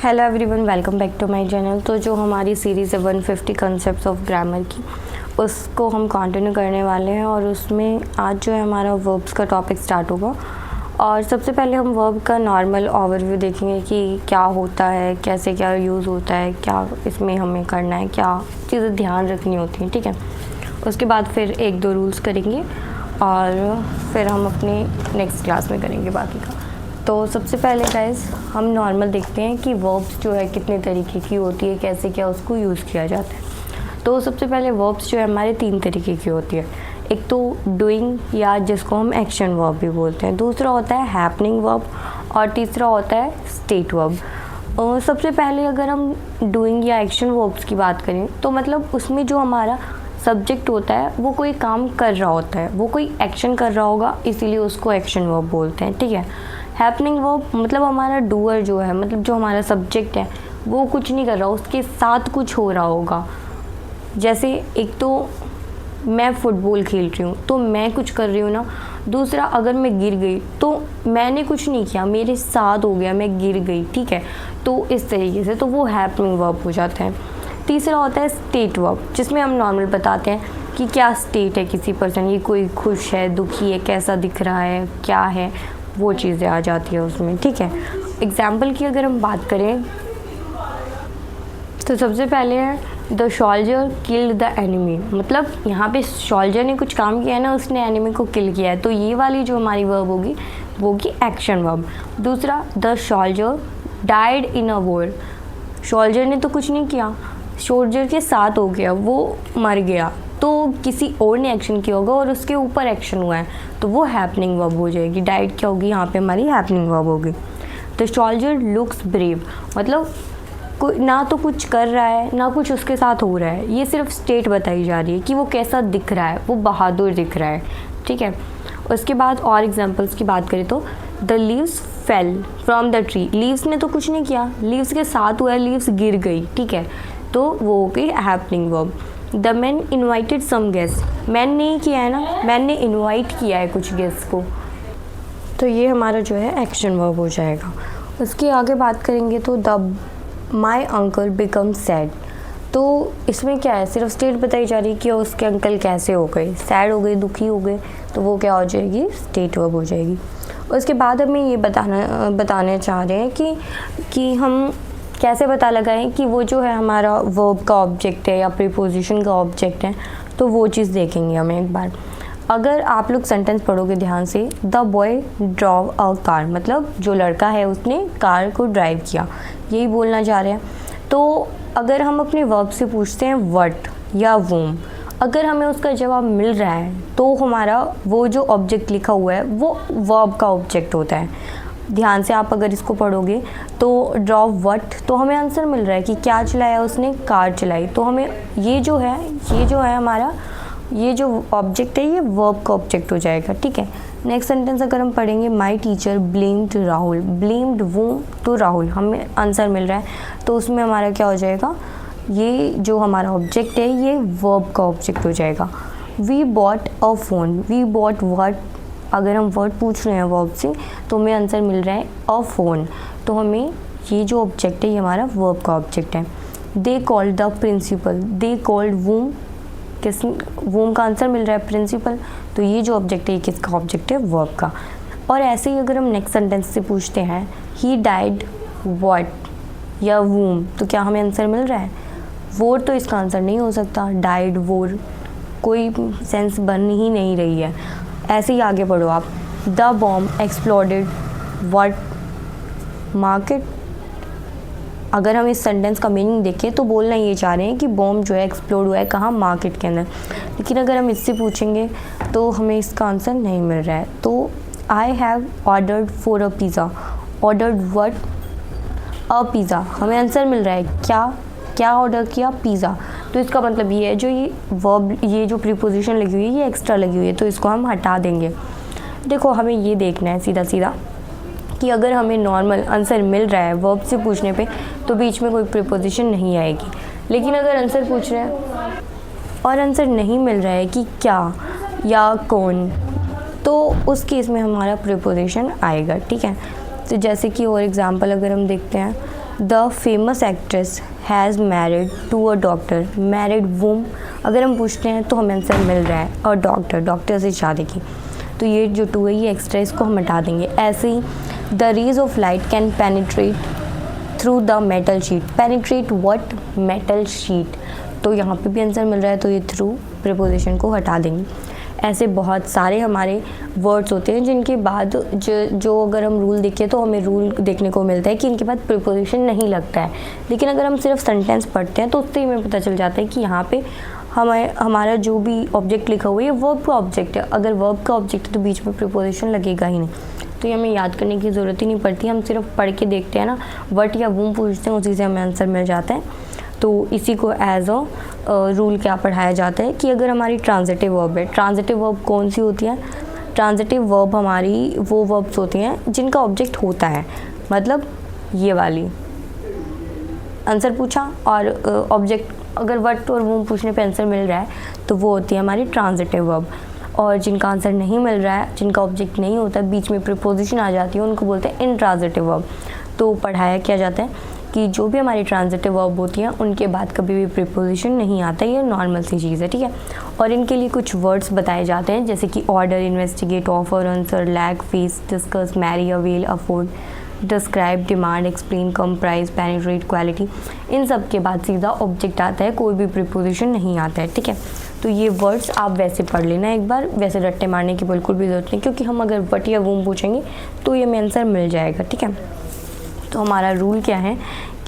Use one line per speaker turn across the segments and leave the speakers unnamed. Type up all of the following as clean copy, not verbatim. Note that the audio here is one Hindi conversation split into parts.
Hello everyone, welcome back to my channel. तो जो हमारी सीरीज़ है 150 कॉन्सेप्ट्स ऑफ ग्रामर की, उसको हम कंटिन्यू करने वाले हैं और उसमें आज जो है हमारा वर्ब्स का टॉपिक स्टार्ट होगा। और सबसे पहले हम वर्ब का नॉर्मल ओवरव्यू देखेंगे कि क्या होता है, कैसे क्या यूज़ होता है, क्या इसमें हमें करना है, क्या चीज़ें ध्यान रखनी होती हैं, ठीक है। उसके बाद फिर एक दो रूल्स करेंगे और फिर हम अपने नेक्स्ट क्लास में करेंगे बाकी का। तो सबसे पहले गाइस हम नॉर्मल देखते हैं कि वर्ब्स जो है कितने तरीके की होती है, कैसे क्या उसको यूज़ किया जाता है। तो सबसे पहले वर्ब्स जो है हमारे 3 तरीके की होती है। एक तो डूइंग या जिसको हम एक्शन वर्ब भी बोलते हैं, दूसरा होता है हैपनिंग वर्ब और तीसरा होता है स्टेट वर्ब। सबसे पहले अगर हम डूइंग या एक्शन वर्ब्स की बात करें तो मतलब उसमें जो हमारा सब्जेक्ट होता है वो कोई काम कर रहा होता है, वो कोई एक्शन कर रहा होगा, इसीलिए उसको एक्शन वर्ब बोलते हैं, ठीक है। हैपनिंग वर्ब मतलब हमारा डूअर जो है, मतलब जो हमारा सब्जेक्ट है वो कुछ नहीं कर रहा, उसके साथ कुछ हो रहा होगा। जैसे एक तो मैं फुटबॉल खेल रही हूँ तो मैं कुछ कर रही हूँ ना, दूसरा अगर मैं गिर गई तो मैंने कुछ नहीं किया, मेरे साथ हो गया, मैं गिर गई, ठीक है। तो इस तरीके से तो वो हैपनिंग वर्ब हो जाता है। तीसरा होता है स्टेट वर्ब, जिसमें हम नॉर्मल बताते हैं कि क्या स्टेट है किसी पर्सन, ये कोई खुश है, दुखी है, कैसा दिख रहा है, क्या है, वो चीज़ें आ जाती है उसमें, ठीक है। एग्जाम्पल की अगर हम बात करें तो सबसे पहले है the soldier killed the enemy, मतलब यहाँ पे सोल्जर ने कुछ काम किया है ना, उसने एनिमी को किल किया है, तो ये वाली जो हमारी वर्ब होगी वो होगी एक्शन वर्ब। दूसरा the soldier died in a war, soldier ने तो कुछ नहीं किया, सोल्जर के साथ हो गया, वो मर गया, तो किसी और ने एक्शन किया होगा और उसके ऊपर एक्शन हुआ है, तो वो हैपनिंग वर्ब हो जाएगी। डाइट क्या होगी यहाँ पे हमारी हैपनिंग वर्ब होगी। द सोल्जर लुक्स ब्रेव, मतलब कोई ना तो कुछ कर रहा है ना कुछ उसके साथ हो रहा है, ये सिर्फ स्टेट बताई जा रही है कि वो कैसा दिख रहा है, वो बहादुर दिख रहा है, ठीक है। उसके बाद और एग्जाम्पल्स की बात करें तो the leaves fell from the tree, leaves ने तो कुछ नहीं किया, लीव्स के साथ हुआ है, लीव्स गिर गई, ठीक है, तो वो हो गई happening verb. The man invited some guest, man नहीं किया है ना, मैन ने इन्वाइट किया है कुछ गेस्ट को, तो ये हमारा जो है एक्शन वर्ब हो जाएगा। उसके आगे बात करेंगे तो the my uncle become sad, तो इसमें क्या है, सिर्फ स्टेट बताई जा रही है कि उसके अंकल कैसे हो गए, सैड हो गए, दुखी हो गए, तो वो क्या हो जाएगी, स्टेट वर्ब हो जाएगी। उसके बाद हमें ये बताने चाह रहे हैं कि हम कैसे पता लगाएं कि वो जो है हमारा वर्ब का ऑब्जेक्ट है या प्रीपोजिशन का ऑब्जेक्ट है, तो वो चीज़ देखेंगे हमें एक बार। अगर आप लोग सेंटेंस पढ़ोगे ध्यान से, the boy drive a car, मतलब जो लड़का है उसने कार को ड्राइव किया, यही बोलना चाह रहे हैं। तो अगर हम अपने वर्ब से पूछते हैं व्हाट या वूम, अगर हमें उसका जवाब मिल रहा है तो हमारा वो जो ऑब्जेक्ट लिखा हुआ है वो वर्ब का ऑब्जेक्ट होता है। ध्यान से आप अगर इसको पढ़ोगे तो ड्रॉ व्हाट, तो हमें आंसर मिल रहा है कि क्या चलाया उसने, कार चलाई, तो हमें ये जो है हमारा ये जो ऑब्जेक्ट है ये वर्ब का ऑब्जेक्ट हो जाएगा, ठीक है। नेक्स्ट सेंटेंस अगर हम पढ़ेंगे my teacher blamed Rahul, blamed वो तो राहुल, हमें आंसर मिल रहा है, तो उसमें हमारा क्या हो जाएगा, ये जो हमारा ऑब्जेक्ट है ये वर्ब का ऑब्जेक्ट हो जाएगा। We bought a phone, we bought what, अगर हम वर्ड पूछ रहे हैं वर्ब से तो हमें आंसर मिल रहा है अ फोन, तो हमें ये जो ऑब्जेक्ट है ये हमारा वर्ब का ऑब्जेक्ट है। They called the principal, they called whom, किस वूम का आंसर मिल रहा है प्रिंसिपल, तो ये जो ऑब्जेक्ट है ये किसका ऑब्जेक्ट है, वर्ब का। और ऐसे ही अगर हम नेक्स्ट सेंटेंस से पूछते हैं ही डाइड व्हाट या वूम, तो क्या हमें आंसर मिल रहा है, वोर तो इसका आंसर नहीं हो सकता, डाइड वोर कोई सेंस बन ही नहीं रही है। ऐसे ही आगे पढ़ो आप, the bomb exploded what market, अगर हम इस सेंटेंस का मीनिंग देखें तो बोलना ये चाह रहे हैं कि बॉम्ब जो है एक्सप्लोड हुआ है कहाँ, मार्केट के अंदर, लेकिन अगर हम इससे पूछेंगे तो हमें इसका आंसर नहीं मिल रहा है। तो I have ordered for a pizza, ordered what a pizza, हमें आंसर मिल रहा है क्या ऑर्डर किया, पिज़्ज़ा, तो इसका मतलब ये है जो ये वर्ब, ये जो प्रीपोजिशन लगी हुई है ये एक्स्ट्रा लगी हुई है, तो इसको हम हटा देंगे। देखो हमें ये देखना है सीधा सीधा कि अगर हमें नॉर्मल आंसर मिल रहा है वर्ब से पूछने पे तो बीच में कोई प्रीपोजिशन नहीं आएगी, लेकिन अगर आंसर पूछ रहे हैं और आंसर नहीं मिल रहा है कि क्या या कौन, तो उस केस में हमारा प्रीपोजिशन आएगा, ठीक है। तो जैसे कि और एग्जांपल अगर हम देखते हैं the famous actress has married to a doctor. Married whom अगर हम पूछते हैं तो हमें आंसर मिल रहा है, और डॉक्टर से शादी की, तो ये जो टू है ये एक्स्ट्रा, इसको हम हटा देंगे। ऐसे ही the rays of light can penetrate through the metal sheet. Penetrate what? Metal sheet. तो यहाँ पे भी आंसर मिल रहा है, तो ये थ्रू प्रीपोजिशन को हटा देंगे। ऐसे बहुत सारे हमारे वर्ड्स होते हैं जिनके बाद जो अगर हम रूल देखें तो हमें रूल देखने को मिलता है कि इनके बाद प्रीपोजिशन नहीं लगता है। लेकिन अगर हम सिर्फ सेंटेंस पढ़ते हैं तो उससे ही हमें पता चल जाता है कि यहाँ पे हमारा जो भी ऑब्जेक्ट लिखा हुआ है ये वर्ब का ऑब्जेक्ट है। अगर वर्ब का ऑब्जेक्ट है तो बीच में प्रीपोजिशन लगेगा ही नहीं। तो ये हमें याद करने की ज़रूरत ही नहीं पड़ती, हम सिर्फ पढ़ के देखते हैं ना, वट या वूम पूछते हैं, उसी से हमें आंसर मिल जाता है। तो इसी को एज अ रूल क्या पढ़ाया जाता है कि अगर हमारी ट्रांजिटिव वर्ब है, ट्रांजिटिव वर्ब कौन सी होती है? ट्रांजिटिव वर्ब हमारी वो वर्ब्स होती हैं जिनका ऑब्जेक्ट होता है, मतलब ये वाली। आंसर पूछा और ऑब्जेक्ट अगर वट और वूम पूछने पे आंसर मिल रहा है तो वो होती है हमारी ट्रांजिटिव वर्ब। और जिनका आंसर नहीं मिल रहा है, जिनका ऑब्जेक्ट नहीं होता, बीच में प्रीपोजिशन आ जाती है, उनको बोलते हैं इंट्रांजिटिव वर्ब। तो पढ़ाया क्या जाता है कि जो भी हमारी ट्रांजिटिव वर्ब होती हैं उनके बाद कभी भी प्रीपोजिशन नहीं आता, ये नॉर्मल सी चीज़ है, ठीक है। और इनके लिए कुछ वर्ड्स बताए जाते हैं जैसे कि order, investigate, offer, answer, lack, face, discuss, marry, avail, afford, describe, demand, explain, comprise, penetrate, quality. इन सब के बाद सीधा ऑब्जेक्ट आता है, कोई भी प्रीपोजिशन नहीं आता है, ठीक है। तो ये वर्ड्स आप वैसे पढ़ लेना एक बार, वैसे रट्टे मारने की बिल्कुल भी ज़रूरत नहीं, क्योंकि हम अगर वट या वूम पूछेंगे तो ये में आंसर मिल जाएगा, ठीक है। तो हमारा रूल क्या है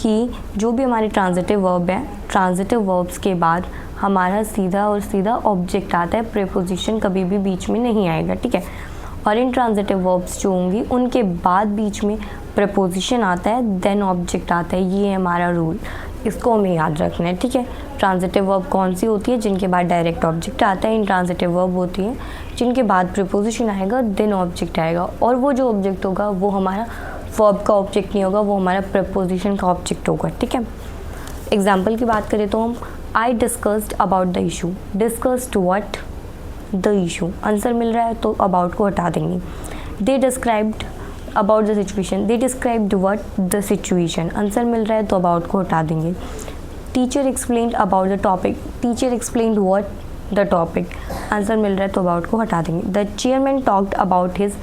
कि जो भी हमारी ट्रांजिटिव वर्ब है, ट्रांजिटिव वर्ब्स के बाद हमारा सीधा और सीधा ऑब्जेक्ट आता है, प्रीपोजिशन कभी भी बीच में नहीं आएगा, ठीक है। और इन ट्रांजिटिव वर्ब्स जो होंगी उनके बाद बीच में प्रीपोजिशन आता है, देन ऑब्जेक्ट आता है, ये हमारा रूल, इसको हमें याद रखना है, ठीक है। ट्रांजिटिव वर्ब कौन सी होती है? जिनके बाद डायरेक्ट ऑब्जेक्ट आता है। इन ट्रांजिटिव वर्ब होती है जिनके बाद प्रीपोजिशन आएगा, देन ऑब्जेक्ट आएगा, और वो जो ऑब्जेक्ट होगा वो हमारा वर्ब का ऑब्जेक्ट नहीं होगा, वो हमारा प्रीपोजिशन का ऑब्जेक्ट होगा, ठीक है। एग्जाम्पल की बात करें तो हम I discussed about the issue. Discussed what? The issue. Answer मिल रहा है तो अबाउट को हटा देंगे। They described about the situation. They described what? The situation. Answer मिल रहा है तो अबाउट को हटा देंगे। Teacher explained about the topic. Teacher explained what? The topic. Answer मिल रहा है तो अबाउट को हटा देंगे। The chairman talked about his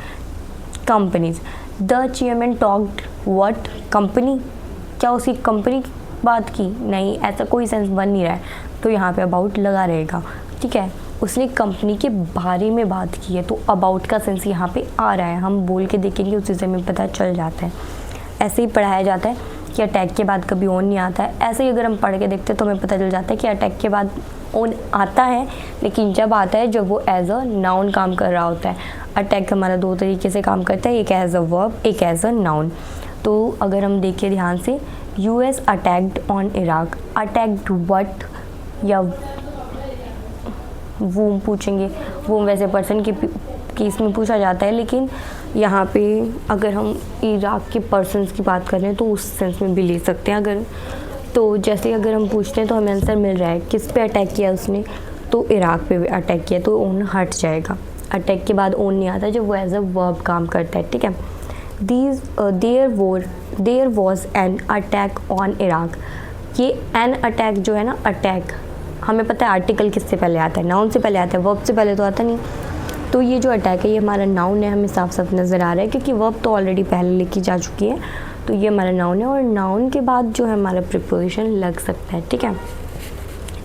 companies. The chairman talked what? Company. क्या उसकी कंपनी की बात की? नहीं, ऐसा कोई सेंस बन नहीं रहा है, तो यहाँ पे अबाउट लगा रहेगा, ठीक है। उसने कंपनी के बारे में बात की है तो अबाउट का सेंस यहाँ पे आ रहा है, हम बोल के देखेंगे उसी से हमें पता चल जाता है। ऐसे ही पढ़ाया जाता है कि अटैक के बाद कभी ऑन नहीं आता है। ऐसे ही अगर हम पढ़ के देखते हैं तो हमें पता चल जाता है कि अटैक के बाद ऑन आता है, लेकिन जब आता है जब वो एज अ नाउन काम कर रहा होता है। अटैक हमारा दो तरीके से काम करता है, एक एज अ वर्ब, एक एज अ नाउन। तो अगर हम देखें ध्यान से, US attacked on Iraq. Attacked what या वूम पूछेंगे, वूम वैसे पर्सन के केस में पूछा जाता है, लेकिन यहाँ पे अगर हम इराक के पर्सन्स की बात करें तो उस सेंस में भी ले सकते हैं। अगर तो जैसे अगर हम पूछते हैं तो हमें आंसर मिल रहा है किस पे अटैक किया उसने, तो इराक पे अटैक किया, तो ओन हट जाएगा। अटैक के बाद ओन नहीं आता जब वो एज अ वर्ब काम करता है, ठीक है। There was an attack on Iraq. ये एन अटैक जो है ना, अटैक हमें पता है आर्टिकल किससे पहले आता है, नाउन से पहले आता है, वर्ब से पहले तो आता नहीं। तो ये जो अटैक है ये हमारा नाउन है, हमें साफ साफ नज़र आ रहा है क्योंकि वर्ब तो ऑलरेडी पहले लिखी जा चुकी है, तो ये हमारा नाउन है। और नाउन के बाद जो है हमारा प्रीपोजिशन लग सकता है, ठीक है।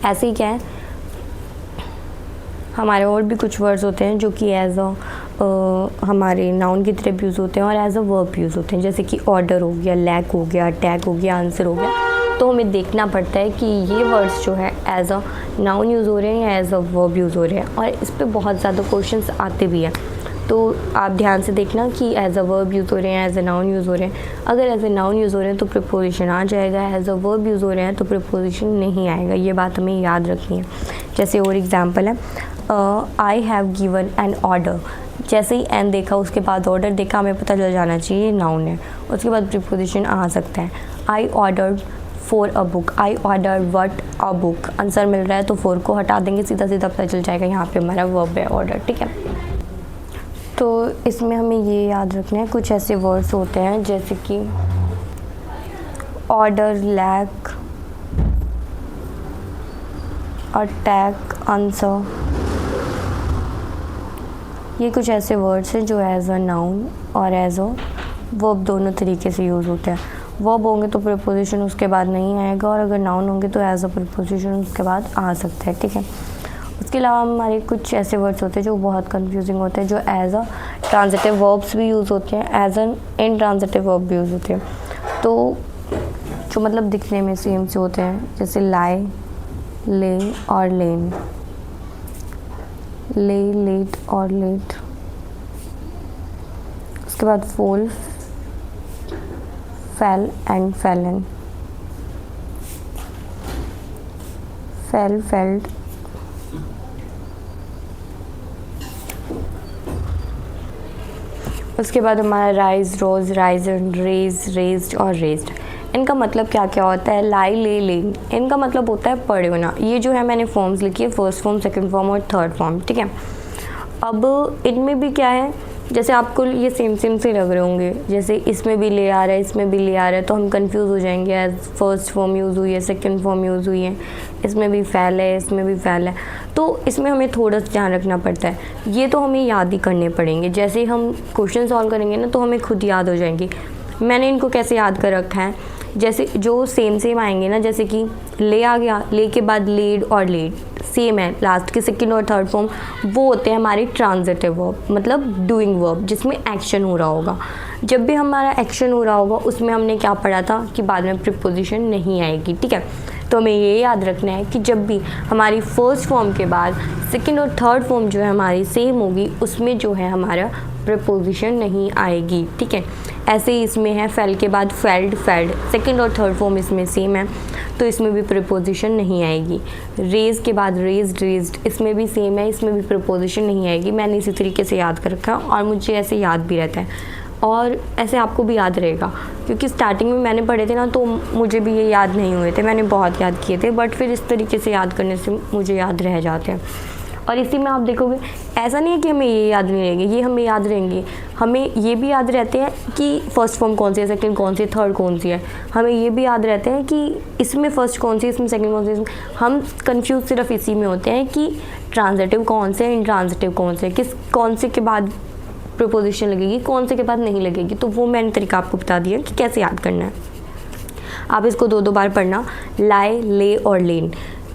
ऐसे ही क्या है, हमारे और भी कुछ वर्ड्स होते हैं जो कि एज अ हमारे नाउन की तरफ यूज़ होते हैं और एज अ वर्ब यूज़ होते हैं, जैसे कि ऑर्डर हो गया, लैक हो गया, अटैक हो गया, आंसर हो गया। तो हमें देखना पड़ता है कि ये वर्ड्स जो है एज अ नाउन यूज़ हो रहे हैं या एज अ वर्ब यूज़ हो रहे हैं, और इस पर बहुत ज़्यादा क्वेश्चंस आते भी हैं। तो आप ध्यान से देखना कि एज अ वर्ब यूज़ हो रहे हैं, एज अ नाउन यूज़ हो रहे हैं। अगर एज अ नाउन यूज़ हो रहे हैं तो प्रीपोजिशन आ जाएगा, एज अ वर्ब यूज़ हो रहे हैं तो प्रीपोजिशन नहीं आएगा, ये बात हमें याद रखनी है। जैसे और एग्जाम्पल है, I have given an order. जैसे ही एन देखा उसके बाद ऑर्डर देखा, हमें पता चल जाना चाहिए नाउन है, उसके बाद प्रीपोजिशन आ सकता है। I ordered for a book. I order what? A book. Answer मिल रहा है तो फोर को हटा देंगे, सीधा सीधा पता चल जाएगा यहाँ पे हमारा वर्ब है ऑर्डर, ठीक है। तो इसमें हमें ये याद रखना है, कुछ ऐसे वर्ड्स होते हैं जैसे कि ऑर्डर, लैक, अटैक, आंसर, ये कुछ ऐसे वर्ड्स हैं जो एज अ नाउन और एज अ वर्ब दोनों तरीके से यूज़ होते हैं। वर्ब होंगे तो प्रीपोजिशन उसके बाद नहीं आएगा, और अगर नाउन होंगे तो एज अ प्रीपोजिशन उसके बाद आ सकता है, ठीक है। उसके अलावा हमारे कुछ ऐसे वर्ड्स होते हैं जो बहुत कंफ्यूजिंग होते हैं, जो एज अ ट्रांजिटिव वर्ब्स भी यूज़ होते हैं, एज एन इनट्रांजिटिव वर्ब भी यूज़ होते हैं। तो जो मतलब दिखने में सेम से होते हैं, जैसे लाई, ले और लेन, ले, लेट और लेट। उसके बाद फोल, fail and fallen, fail, failed. उसके बाद हमारा राइज, रोज, राइजन, रेज, रेज्ड और रेज्ड। इनका मतलब क्या क्या होता है? लाई, ले, लेन, इनका मतलब होता है पढ़े होना। ये जो है मैंने फॉर्म्स लिखी है, फर्स्ट फॉर्म, सेकंड फॉर्म और थर्ड फॉर्म, ठीक है। अब इनमें भी क्या है, जैसे आपको ये सेम सेम से लग रहे होंगे, जैसे इसमें भी ले आ रहा है, इसमें भी ले आ रहा है, तो हम कंफ्यूज हो जाएंगे। एज फर्स्ट फॉर्म यूज़ हुई है, सेकंड फॉर्म यूज़ हुई है, इसमें भी फैल है, इसमें भी फैल है, तो इसमें हमें थोड़ा सा ध्यान रखना पड़ता है। ये तो हमें याद ही करने पड़ेंगे। जैसे हम क्वेश्चन सॉल्व करेंगे ना, तो हमें खुद याद हो जाएंगे। मैंने इनको कैसे याद कर रखा है, जैसे जो सेम सेम आएंगे ना, जैसे कि ले आ गया, ले के बाद लेड और लेड सेम है, लास्ट के सेकंड और थर्ड फॉर्म वो होते हैं हमारे ट्रांजिटिव वर्ब, मतलब डूइंग वर्ब, जिसमें एक्शन हो रहा होगा। जब भी हमारा एक्शन हो रहा होगा उसमें हमने क्या पढ़ा था कि बाद में प्रीपोजिशन नहीं आएगी, ठीक है। तो हमें ये याद रखना है कि जब भी हमारी फर्स्ट फॉर्म के बाद सेकंड और थर्ड फॉर्म जो है हमारी सेम होगी, उसमें जो है हमारा प्रीपोजिशन नहीं आएगी, ठीक है। ऐसे ही इसमें है फेल के बाद फेल्ड, फेल्ड, सेकंड और थर्ड फॉर्म इसमें सेम है, तो इसमें भी प्रीपोजिशन नहीं आएगी। रेज के बाद रेज्ड, रेज्ड, इसमें भी सेम है, इसमें भी प्रीपोजिशन नहीं आएगी। मैंने इसी तरीके से याद कर रखा और मुझे ऐसे याद भी रहता है, और ऐसे आपको भी याद रहेगा, क्योंकि स्टार्टिंग में मैंने पढ़े थे ना, तो मुझे भी ये याद नहीं हुए थे, मैंने बहुत याद किए थे, बट फिर इस तरीके से याद करने से मुझे याद रह जाते हैं। और इसी में आप देखोगे ऐसा नहीं है कि हमें ये याद नहीं रहेंगे, ये हमें याद रहेंगे। हमें ये भी याद रहते हैं कि फर्स्ट फॉर्म कौन सी है, सेकंड कौन सी है, थर्ड कौन सी है। हमें ये भी याद रहते हैं कि इसमें फर्स्ट कौन सी है, इसमें सेकंड कौन सी है। हम कंफ्यूज सिर्फ इसी में होते हैं कि ट्रांजिटिव कौन से है, इनट्रांजिटिव कौन से है, किस कौन से के बाद प्रीपोजिशन लगेगी, कौन से के बाद नहीं लगेगी। तो वो मैंने तरीका आपको बता दिया कि कैसे याद करना है। आप इसको दो दो बार पढ़ना, लाई, ले और लेन।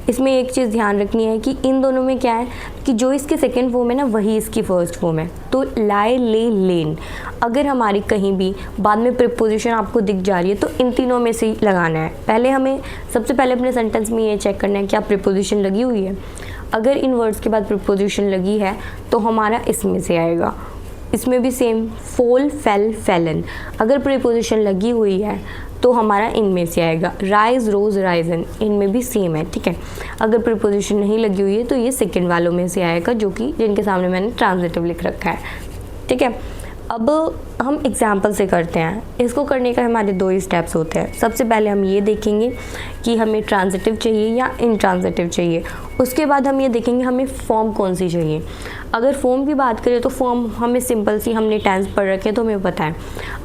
इसमें एक चीज़ ध्यान रखनी है कि इन दोनों में क्या है कि जो इसकी सेकंड फॉर्म है ना, वही इसकी फर्स्ट फॉर्म है। तो लाई, ले, लेन, अगर हमारी कहीं भी बाद में प्रीपोजिशन आपको दिख जा रही है तो इन तीनों में से लगाना है। पहले हमें सबसे पहले अपने सेंटेंस में ये चेक करना है क्या प्रीपोजिशन लगी हुई है। अगर इन वर्ड्स के बाद प्रीपोजिशन लगी है तो हमारा इसमें से आएगा। इसमें भी सेम, फोल, फेल, फेलन, अगर प्रीपोजिशन लगी हुई है तो हमारा इनमें से आएगा। राइज, रोज, राइजन, इनमें भी सेम है, ठीक है। अगर प्रीपोजिशन नहीं लगी हुई है तो ये सेकंड वालों में से आएगा, जो कि जिनके सामने मैंने ट्रांजिटिव लिख रखा है, ठीक है। अब हम एग्जाम्पल से करते हैं। इसको करने का हमारे दो ही स्टेप्स होते हैं। सबसे पहले हम ये देखेंगे कि हमें ट्रांजिटिव चाहिए या इनट्रांजिटिव चाहिए। उसके बाद हम ये देखेंगे हमें फॉर्म कौन सी चाहिए। अगर फॉर्म की बात करें तो फॉर्म हमें सिंपल सी, हमने टेंस पढ़ रखे हैं तो हमें पता है।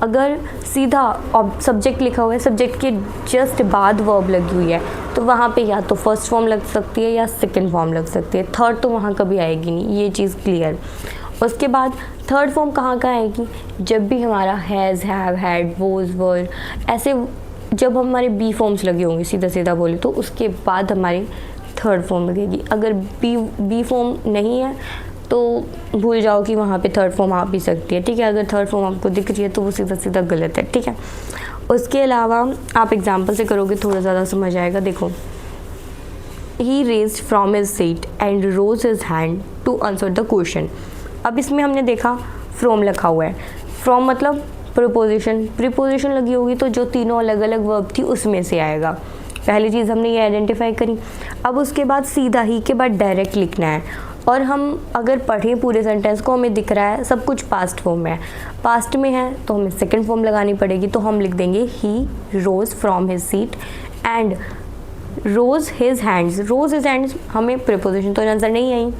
अगर सीधा सब्जेक्ट लिखा हुआ है, सब्जेक्ट के जस्ट बाद वर्ब लगी हुई है, तो वहाँ पे या तो फर्स्ट फॉर्म लग सकती है या सेकंड फॉर्म लग सकती है, थर्ड तो वहाँ कभी आएगी नहीं, ये चीज़ क्लियर। उसके बाद थर्ड फॉर्म कहाँ आएगी, जब भी हमारा हैज़, हैव, हैड, वोज, वर, ऐसे जब हमारे बी फॉर्म्स लगे होंगे, सीधा सीधा बोले तो उसके बाद हमारी थर्ड फॉर्म लगेगी। अगर बी फॉर्म नहीं है तो भूल जाओ कि वहाँ पे थर्ड फॉर्म आ भी सकती है, ठीक है। अगर थर्ड फॉर्म आपको दिख रही है तो वो सीधा सीधा गलत है, ठीक है। उसके अलावा आप एग्जाम्पल से करोगे थोड़ा ज़्यादा समझ आएगा। देखो, he raised from his seat and rose his hand to answer the question. अब इसमें हमने देखा फ्रॉम लिखा हुआ है। फ्रॉम मतलब प्रीपोजिशन, प्रीपोजिशन लगी होगी तो जो तीनों अलग अलग वर्ब थी उसमें से आएगा। पहली चीज़ हमने ये आइडेंटिफाई करी। अब उसके बाद सीधा ही के बाद डायरेक्ट लिखना है, और हम अगर पढ़ें पूरे सेंटेंस को हमें दिख रहा है सब कुछ पास्ट फॉर्म में है, पास्ट में है तो हमें सेकंड फॉर्म लगानी पड़ेगी। तो हम लिख देंगे he rose from his seat and rose his hands. Rose his hands, हमें प्रीपोजिशन तो आंसर नहीं आई,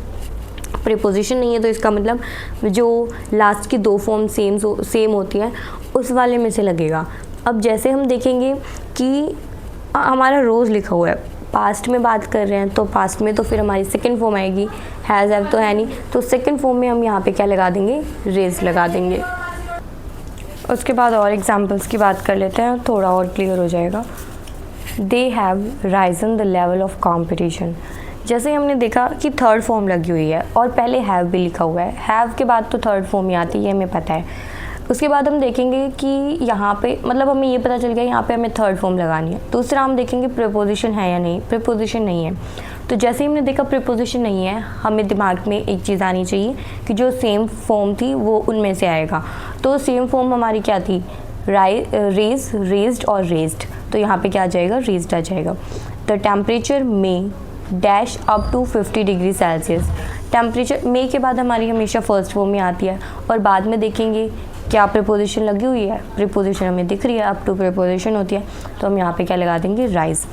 प्रीपोजिशन नहीं है तो इसका मतलब जो लास्ट की दो फॉर्म सेम होती है उस वाले में से लगेगा। अब जैसे हम देखेंगे कि हमारा रोज़ लिखा हुआ है, पास्ट में बात कर रहे हैं तो पास्ट में तो फिर हमारी सेकंड फॉर्म आएगी, हैज़ हैव तो है नहीं, तो सेकंड फॉर्म में हम यहाँ पे क्या लगा देंगे, रेज लगा देंगे। उसके बाद और एग्जांपल्स की बात कर लेते हैं, थोड़ा और क्लियर हो जाएगा। They have Ryzen the level of competition. जैसे हमने देखा कि थर्ड फॉर्म लगी हुई है और पहले हैव भी लिखा हुआ है, हैव के बाद तो थर्ड फॉर्म ही आती है, हमें पता है। उसके बाद हम देखेंगे कि यहाँ पे मतलब हमें ये पता चल गया यहाँ पे हमें थर्ड फॉर्म लगानी है। दूसरा हम देखेंगे प्रीपोजिशन है या नहीं, प्रीपोजिशन नहीं है। तो जैसे ही हमने देखा प्रीपोजिशन नहीं है, हमें दिमाग में एक चीज़ आनी चाहिए कि जो सेम फॉर्म थी वो उनमें से आएगा। तो सेम फॉर्म हमारी क्या थी, रेज, रेज्ड और रेज्ड, तो यहाँ पे क्या आ जाएगा, रेज्ड आ जाएगा। द टेम्परेचर में dash up to 50 degree Celsius. Temperature में के बाद हमारी हमेशा फर्स्ट फॉर्म में आती है और बाद में देखेंगे क्या प्रीपोजिशन लगी हुई है, प्रीपोजिशन हमें दिख रही है, अप टू प्रीपोजिशन होती है, तो हम यहाँ पे क्या लगा देंगे, राइज।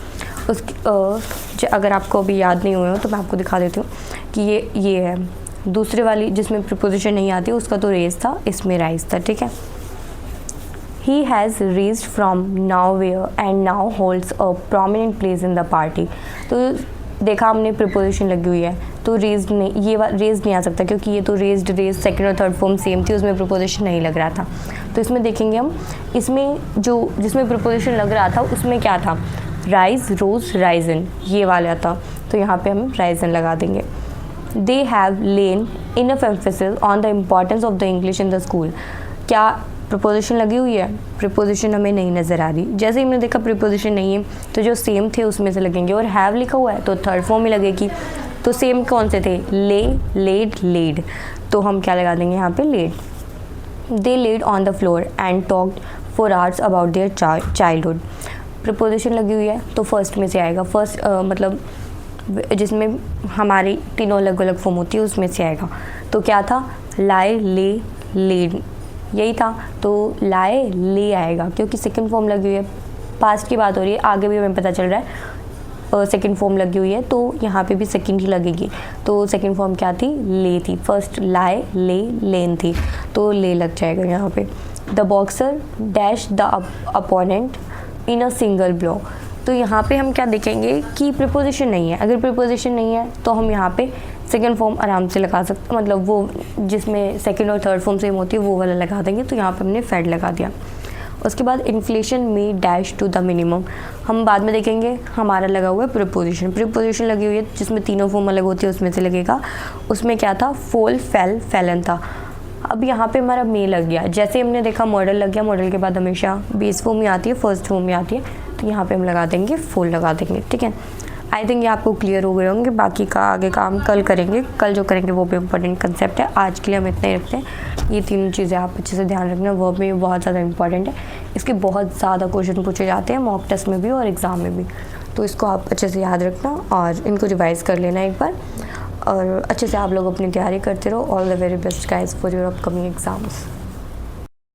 उसकी अगर आपको अभी याद नहीं हुए हो तो मैं आपको दिखा देती हूँ कि ये है दूसरे वाली जिसमें प्रीपोजिशन नहीं आती, उसका तो रेज था, इसमें राइज था, ठीक है। He has raised from nowhere and now holds a prominent place in the party। तो देखा हमने प्रीपोजिशन लगी हुई है तो रेज्ड नहीं, ये रेज्ड नहीं आ सकता क्योंकि ये तो रेज्ड, रेज सेकंड और थर्ड फॉर्म सेम थी, उसमें प्रीपोजिशन नहीं लग रहा था। तो इसमें देखेंगे हम, इसमें जो जिसमें प्रीपोजिशन लग रहा था उसमें क्या था, राइज, रोज, राइजन, ये वाला था, तो यहाँ पे हम राइजन लगा देंगे। They have lane enough emphasis on the importance of the English in the school. क्या प्रीपोजिशन लगी हुई है, प्रीपोजिशन हमें नहीं नज़र आ रही। जैसे ही हमने देखा प्रीपोजिशन नहीं है तो जो सेम थे उसमें से लगेंगे, और हैव लिखा हुआ है तो थर्ड फॉर्म में लगेगी। तो सेम कौन से थे, ले, लेड, लेड, तो हम क्या लगा देंगे यहाँ पे, laid. They laid on the floor and talked for hours about their childhood. Preposition लगी हुई है तो फर्स्ट में से आएगा, फर्स्ट मतलब जिसमें हमारी तीनों अलग अलग फॉर्म होती है उसमें से आएगा। तो क्या था, लाए, ले, लेड, यही था, तो लाए, ले आएगा क्योंकि सेकंड फॉर्म लगी हुई है। पास्ट की बात हो रही है, आगे भी हमें पता चल रहा है सेकंड फॉर्म लगी हुई है तो यहाँ पे भी सेकंड ही लगेगी। तो सेकंड फॉर्म क्या थी, ले थी, फर्स्ट लाए, ले, लेन थी, तो ले लग जाएगा यहाँ पे। The boxer dash the opponent in a single blow. तो यहाँ पे हम क्या देखेंगे कि प्रीपोजिशन नहीं है, अगर प्रीपोजिशन नहीं है तो हम यहाँ पे सेकंड फॉर्म आराम से लगा सकते, मतलब वो जिसमें सेकंड और थर्ड फॉर्म सेम होती है वो वाला लगा देंगे, तो यहाँ पे हमने फेड लगा दिया। उसके बाद इन्फ्लेशन में डैश टू द मिनिमम, हम बाद में देखेंगे, हमारा लगा हुआ है प्रीपोजिशन, प्रीपोजिशन लगी हुई है जिसमें तीनों फॉर्म अलग होती है उसमें से लगेगा। उसमें क्या था, फोल, फेल, फैलन था। अब यहाँ पे हमारा मे लग गया, जैसे हमने देखा मॉडल लग गया, मॉडल के बाद हमेशा बेस फॉर्म में आती है, फर्स्ट फॉर्म में आती है, तो यहाँ पे हम लगा देंगे, फोल लगा देंगे, ठीक है। आई थिंक ये आपको क्लियर हो गए होंगे। बाकी का आगे काम कल करेंगे, कल जो करेंगे वो भी इम्पोर्टेंट कंसेप्ट है। आज के लिए हम इतना ही रखते हैं। ये तीनों चीज़ें आप अच्छे से ध्यान रखना, वर्ब में बहुत ज़्यादा इंपॉर्टेंट है, इसके बहुत ज़्यादा क्वेश्चन पूछे जाते हैं मॉक टेस्ट में भी और एग्ज़ाम में भी, तो इसको आप अच्छे से याद रखना और इनको रिवाइज़ कर लेना एक बार, और अच्छे से आप लोग अपनी तैयारी करते रहो। All the very best guys for your upcoming exams.